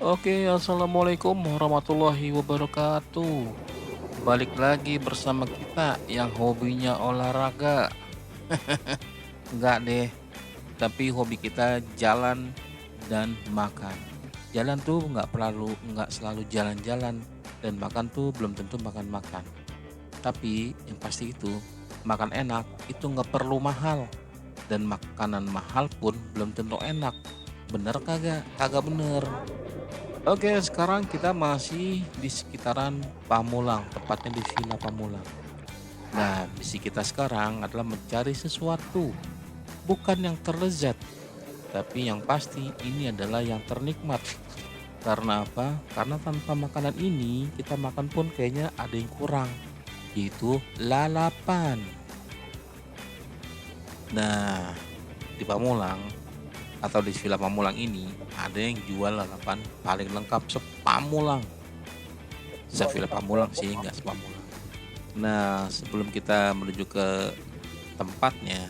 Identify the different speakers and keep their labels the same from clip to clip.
Speaker 1: Oke, assalamualaikum warahmatullahi wabarakatuh. Balik lagi bersama kita yang hobinya olahraga. Enggak deh, tapi hobi kita jalan dan makan. Jalan tuh nggak selalu jalan-jalan, dan makan tuh belum tentu makan-makan. Tapi yang pasti itu makan enak itu nggak perlu mahal, dan makanan mahal pun belum tentu enak. Bener kagak? Kagak bener. Oke, sekarang kita masih di sekitaran Pamulang, tepatnya di Villa Pamulang. Nah, misi kita sekarang adalah mencari sesuatu, bukan yang terlezat, tapi yang pasti ini adalah yang ternikmat. Karena apa? Karena tanpa makanan ini, kita makan pun kayaknya ada yang kurang, yaitu lalapan. Nah, di Pamulang atau di Villa Pamulang ini ada yang jual lalapan paling lengkap sepamulang. Sevilla Pamulang sih, nggak sepamulang. Nah, sebelum kita menuju ke tempatnya,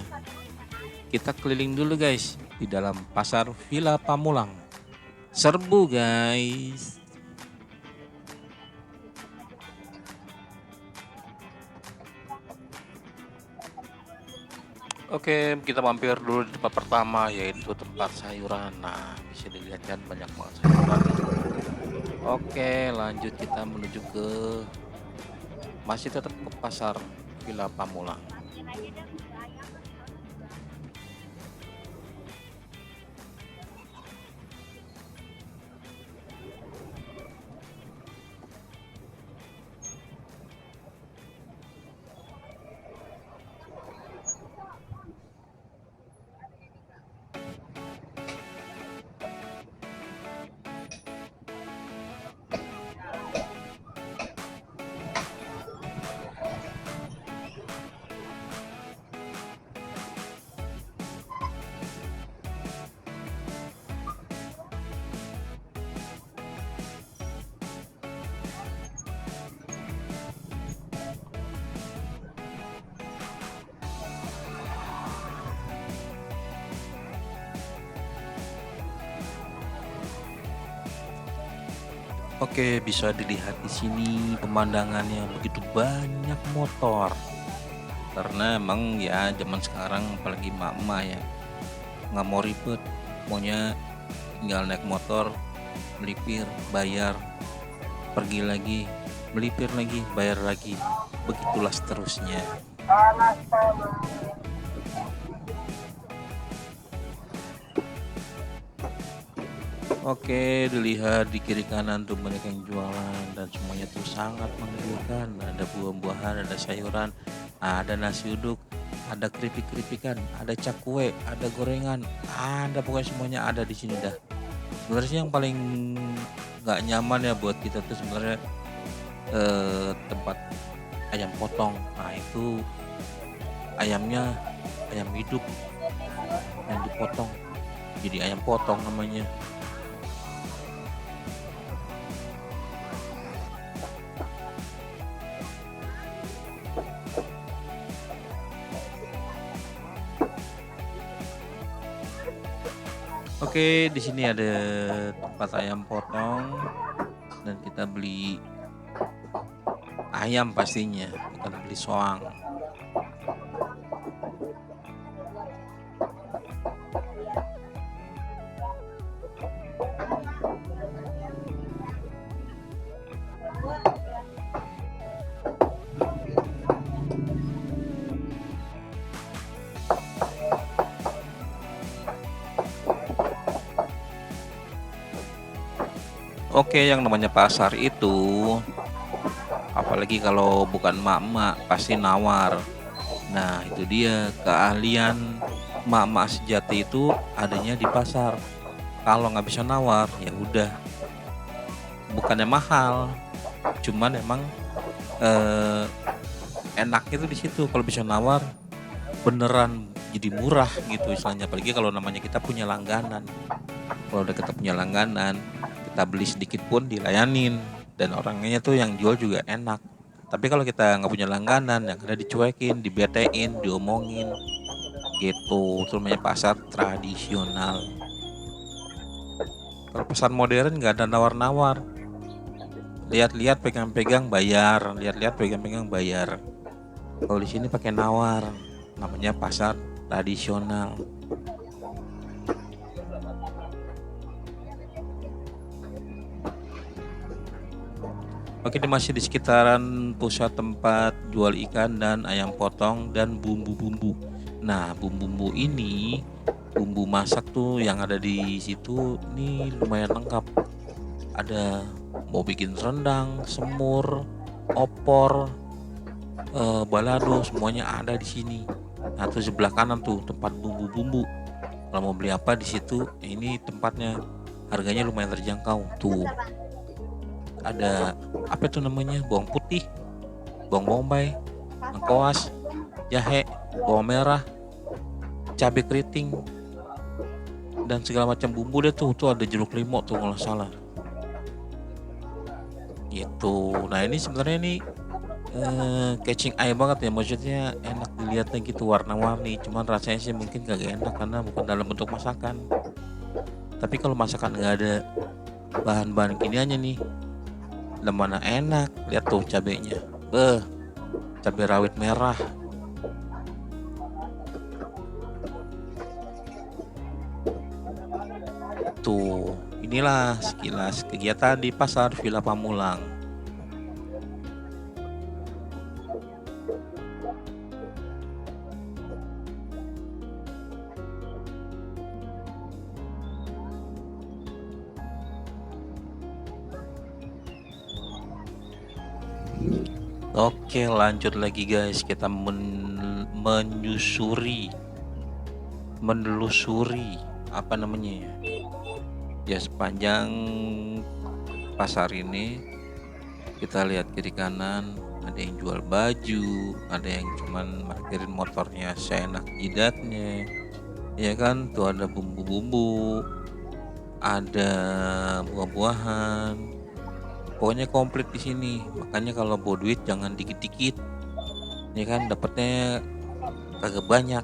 Speaker 1: kita keliling dulu guys di dalam pasar Villa Pamulang. Serbu guys. Oke, kita mampir dulu di tempat pertama, yaitu tempat sayuran. Nah, bisa dilihat kan banyak banget sayuran. Oke, lanjut kita menuju ke masih tetap ke pasar Villa Pamulang. Oke, bisa dilihat di sini pemandangannya begitu banyak motor. Karena emang ya zaman sekarang apalagi emak-emak ya nggak mau ribet, maunya tinggal naik motor, melipir, bayar, pergi lagi, melipir lagi, bayar lagi. Begitulah seterusnya. Oke, dilihat di kiri kanan tuh banyak yang jualan dan semuanya tuh sangat menggiurkan. Ada buah-buahan, ada sayuran, ada nasi uduk, ada keripik-keripikan, ada cakwe, ada gorengan, ada pokoknya semuanya ada di sini dah. Sebenarnya sih yang paling nggak nyaman ya buat kita tuh sebenarnya tempat ayam potong. Nah itu ayamnya ayam hidup yang dipotong, jadi ayam potong namanya. Oke, di sini ada tempat ayam potong dan kita beli ayam pastinya, bukan beli soang. Oke, yang namanya pasar itu, apalagi kalau bukan emak-emak, pasti nawar. Nah, itu dia keahlian emak-emak sejati itu adanya di pasar. Kalau nggak bisa nawar, ya udah, bukannya mahal, cuman emang eh, enaknya tuh di situ. Kalau bisa nawar, beneran jadi murah gitu istilahnya. Apalagi kalau namanya kita punya langganan. Kalau udah kita punya langganan, kita beli sedikit pun dilayanin, dan orangnya tuh yang jual juga enak. Tapi kalau kita nggak punya langganan, yang ada dicuekin, dibetein, diomongin gitu. Itu namanya pasar tradisional. Kalau pasar modern nggak ada nawar-nawar. Lihat-lihat, pegang-pegang, bayar. Lihat-lihat, pegang-pegang, bayar. Kalau di sini pakai nawar, namanya pasar tradisional. Oke, ini masih di sekitaran pusat tempat jual ikan dan ayam potong dan bumbu-bumbu. Nah, bumbu-bumbu ini, bumbu masak tuh yang ada di situ ini lumayan lengkap. Ada mau bikin rendang, semur, opor, balado, semuanya ada di sini. Nah, tuh sebelah kanan tuh tempat bumbu-bumbu. Kalau mau beli apa di situ, ini tempatnya. Harganya lumayan terjangkau. Tuh, ada apa itu namanya? Bawang putih, bawang bombay, lengkoas, jahe, bawang merah, cabai keriting, dan segala macam bumbu deh tuh. Tuh ada jeruk limau tuh kalau nggak salah. Gitu. Nah, ini sebenarnya nih catching eye banget ya, maksudnya enak dilihatnya gitu, warna-warni. Cuman rasanya sih mungkin gak enak karena bukan dalam bentuk masakan. Tapi kalau masakan nggak ada bahan-bahan giniannya nih, mana enak. Lihat tuh cabenya, cabai rawit merah. Tuh, inilah sekilas kegiatan di pasar Villa Pamulang. Oke, lanjut lagi guys, kita menelusuri apa namanya ya? Ya, sepanjang pasar ini kita lihat kiri kanan, ada yang jual baju, ada yang cuman parkirin motornya seenak jidatnya. Ya kan, tuh ada bumbu-bumbu, ada buah-buahan. Pokoknya komplit di sini. Makanya kalau bawa duit jangan dikit-dikit. Ya kan, dapatnya kagak banyak.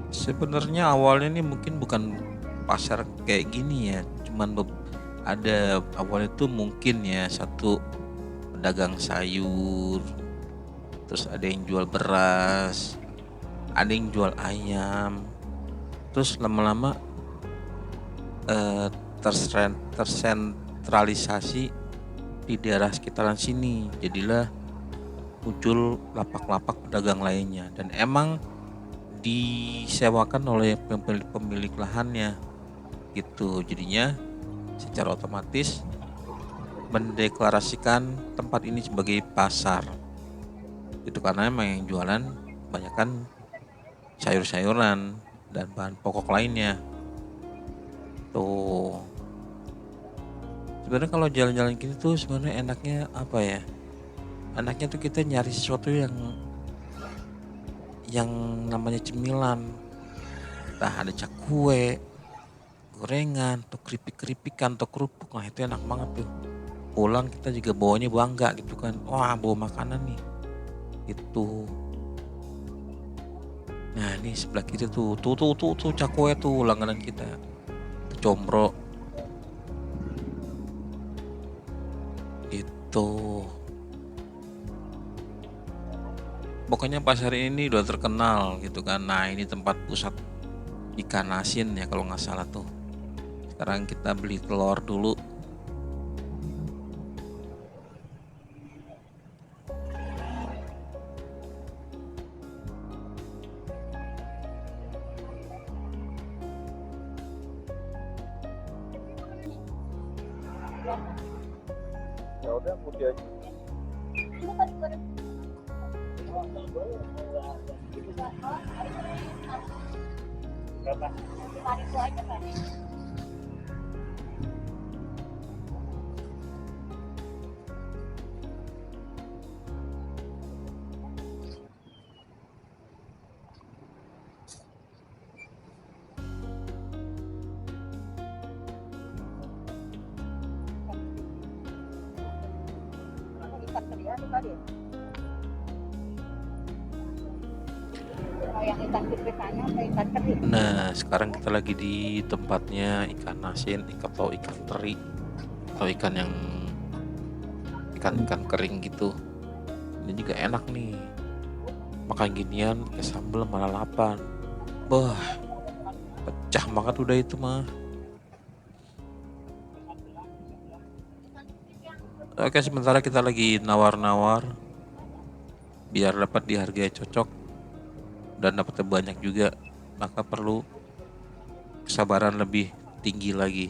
Speaker 1: Sebenarnya awalnya nih mungkin bukan pasar kayak gini ya, cuman ada awalnya tuh mungkin ya satu pedagang sayur, terus ada yang jual beras, ada yang jual ayam, terus lama-lama tersentralisasi di daerah sekitaran sini, jadilah muncul lapak-lapak pedagang lainnya dan emang disewakan oleh pemilik lahannya gitu. Jadinya secara otomatis mendeklarasikan tempat ini sebagai pasar itu karena emang yang jualan kebanyakan sayur-sayuran dan bahan pokok lainnya. Tuh, sebenarnya kalau jalan-jalan gini tuh sebenarnya enaknya apa ya, enaknya tuh kita nyari sesuatu yang namanya cemilan, entah ada cakwe, gorengan, atau keripik-keripikan, atau kerupuk. Nah, itu enak banget tuh. Pulang kita juga bawanya bangga gitu kan, wah bawa makanan nih itu. Nah, ini sebelah kiri tuh cakwe tuh langganan kita, combro itu. Pokoknya pasar ini udah terkenal gitu kan. Nah, ini tempat pusat ikan asin ya kalau nggak salah tuh. Sekarang kita beli telur dulu. Ya udah putih aja. Berapa? 5.000 aja, Pak. Nah, sekarang kita lagi di tempatnya ikan asin, atau ikan teri, atau ikan kering gitu. Ini juga enak nih. Makan ginian pakai sambal sama lalapan. Wah, pecah banget udah itu mah. Oke, sementara kita lagi nawar-nawar biar dapat di harga yang cocok dan dapatnya banyak juga, maka perlu kesabaran lebih tinggi lagi.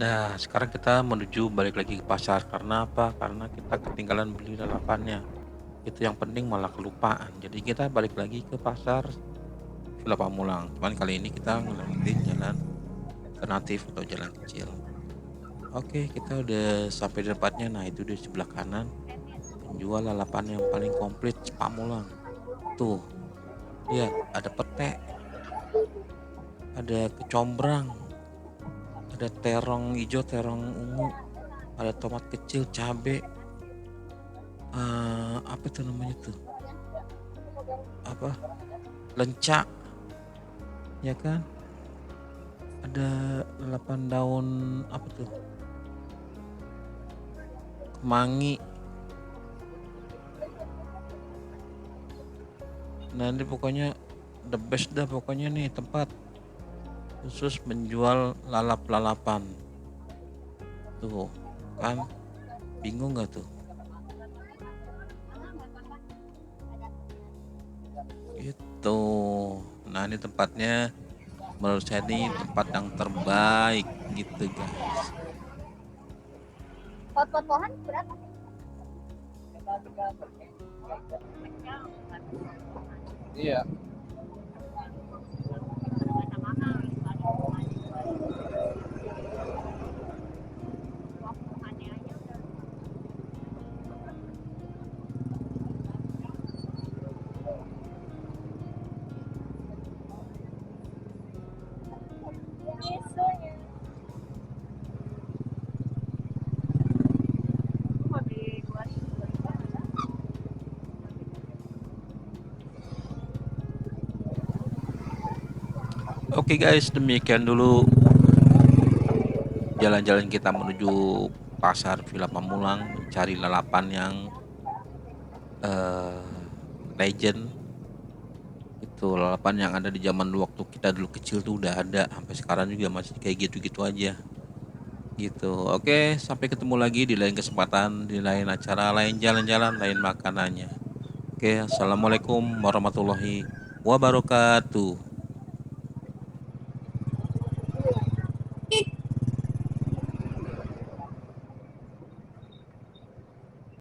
Speaker 1: Nah, sekarang kita menuju balik lagi ke pasar. Karena apa? Karena kita ketinggalan beli lalapannya. Itu yang penting malah kelupaan. Jadi kita balik lagi ke pasar Villa Pamulang. Cuman kali ini kita ngelewatin jalan alternatif atau jalan kecil. Oke, kita udah sampai di tempatnya. Nah, itu di sebelah kanan penjual lalapan yang paling komplit Pamulang. Tuh, lihat ada pete, ada kecombrang, ada terong hijau, terong ungu, ada tomat kecil, cabe, apa itu namanya tuh? Apa? Lenca, ya kan? Ada 8 daun apa tuh? Kemangi. Nah, ini pokoknya the best dah pokoknya nih tempat khusus menjual lalap-lalapan. Tuh, kan? Bingung nggak tuh? Itu. Nah, ini tempatnya menurut saya ini tempat yang terbaik gitu guys.
Speaker 2: Pot-potan berapa?
Speaker 1: Iya. Oke guys, demikian dulu jalan-jalan kita menuju pasar Villa Pamulang mencari lalapan yang legend. Itu lalapan yang ada di zaman waktu kita dulu kecil tuh udah ada, sampai sekarang juga masih kayak gitu-gitu aja. Gitu. Oke, sampai ketemu lagi di lain kesempatan, di lain acara, lain jalan-jalan, lain makanannya. Oke, assalamualaikum warahmatullahi wabarakatuh.